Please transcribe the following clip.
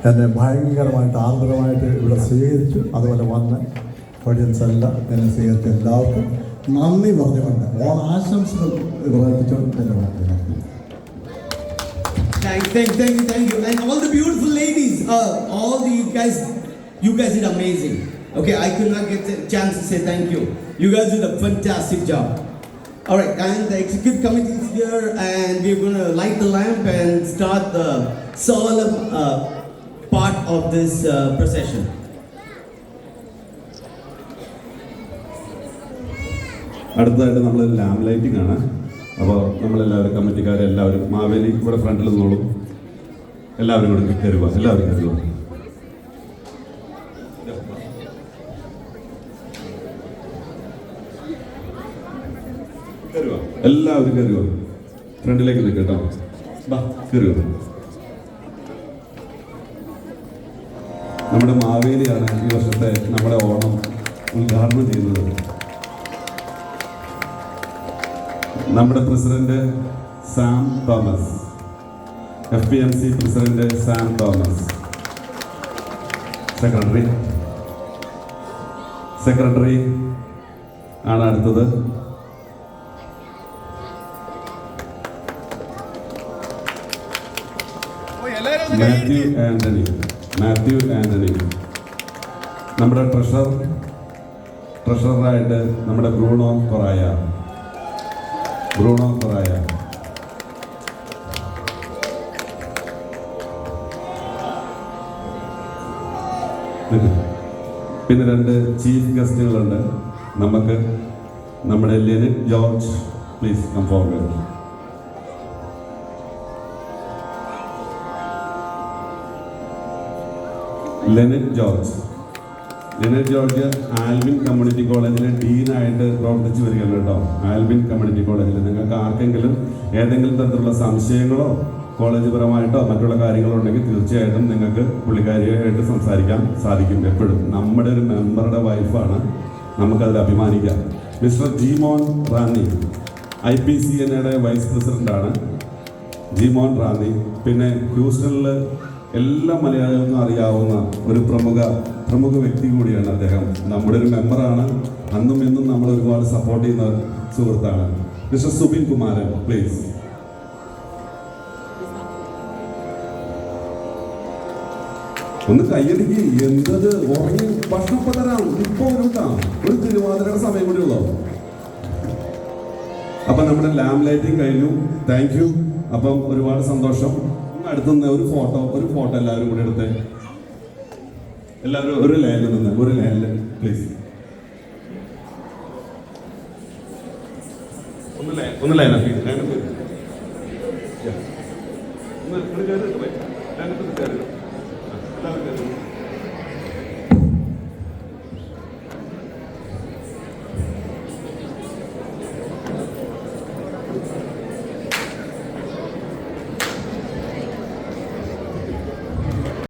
എന്നെ ഭയങ്കരമായിട്ട് ആർദ്രമായിട്ട് ഇവിടെ സ്വീകരിച്ചു. അതുപോലെ വന്ന് ഓഡിയൻസ് എല്ലാം എന്നെ സ്വീകരിച്ച എല്ലാവർക്കും നന്ദി പറഞ്ഞുകൊണ്ട് ഓണാശംസകൾ പ്രവർത്തിച്ചുകൊണ്ട് എൻ്റെ വാക്കുകൾ. Thank you. And all the beautiful ladies, all the you guys did amazing. Okay, I could not get a chance to say thank you. You guys did a fantastic job. All right, and the executive committee is here, and we're going to light the lamp and start the solemn part of this procession. അടുത്തതായിട്ട് നമ്മൾ lamp lighting ആണ്. അപ്പോൾ നമ്മളെല്ലാവരും കമ്മിറ്റിക്കാരെല്ലാവരും മാവേലി ഇവിടെ ഫ്രണ്ടിൽ നിന്നോളും. എല്ലാവരും കൂടെ കയറുക, എല്ലാവരും കയറുക, എല്ലാവരും കയറുക, ഫ്രണ്ടിലേക്ക് നിൽക്കട്ടോ, കയറുക. നമ്മുടെ മാവേലിയാണ് ഈ വർഷത്തെ നമ്മുടെ ഓണം ഉദ്ഘാടനം ചെയ്യുന്നത്. നമ്മുടെ president Sam Thomas, FPMC president Sam Thomas, secretary ആണ് അടുത്തത്. മാത്യു ആന്റണി. നമ്മുടെ ട്രഷററായിട്ട് നമ്മുടെ ബ്രൂണോ കൊറായ. പിന്നെ 2 ചീഫ് ഗസ്റ്റുകളുണ്ട് നമുക്ക്. നമ്മുടെ Lenit George, please come forward. Lenit George Alvin community കോളേജിലെ ഡീനായിട്ട് പ്രവർത്തിച്ചു വരികയാണ് കേട്ടോ. ആൽവിൻ കമ്മ്യൂണിറ്റി കോളേജിൽ നിങ്ങൾക്ക് ആർക്കെങ്കിലും ഏതെങ്കിലും തരത്തിലുള്ള സംശയങ്ങളോ കോളേജ് പരമായിട്ടോ മറ്റുള്ള കാര്യങ്ങളോ ഉണ്ടെങ്കിൽ തീർച്ചയായിട്ടും നിങ്ങൾക്ക് പുള്ളിക്കാരിയായിട്ട് സംസാരിക്കാൻ സാധിക്കും. എപ്പോഴും നമ്മുടെ ഒരു മെമ്പറുടെ വൈഫാണ്, നമുക്കതിൽ അഭിമാനിക്കാം. മിസ്റ്റർ ജിമോൻ റാന്നി, IPCNയുടെ വൈസ് പ്രസിഡന്റാണ് ജിമോൻ റാന്നി. പിന്നെ ഹ്യൂസ്റ്റണിൽ എല്ലാ മലയാളികൾക്കും അറിയാവുന്ന ഒരു പ്രമുഖ വ്യക്തി കൂടിയാണ് അദ്ദേഹം. നമ്മുടെ ഒരു മെമ്പറാണ്, അന്നും ഇന്നും നമ്മൾ ഒരുപാട് സപ്പോർട്ട് ചെയ്യുന്ന സുഹൃത്താണ്. Mister Subin Kumaran, please. ഒന്ന് കയ്യടിക്ക്. എന്തത് ഉറങ്ങി ഭക്ഷണപ്പെട്ടരാം. ഇപ്പൊ ഒരു തിരുവാതിരയുടെ സമയം കൂടി ഉള്ളോ? അപ്പൊ നമ്മുടെ ലാമ്പ് ലൈറ്റിംഗ് കഴിഞ്ഞു. Thank you. അപ്പം ഒരുപാട് സന്തോഷം. അടുത്തുനിന്ന് ഒരു ഫോട്ടോ എല്ലാവരും കൂടി എടുത്ത് എല്ലാവരും ഒരു ലൈനിൽ നിന്ന് പ്ലീസ്. ഒന്ന് ലൈനാക്കി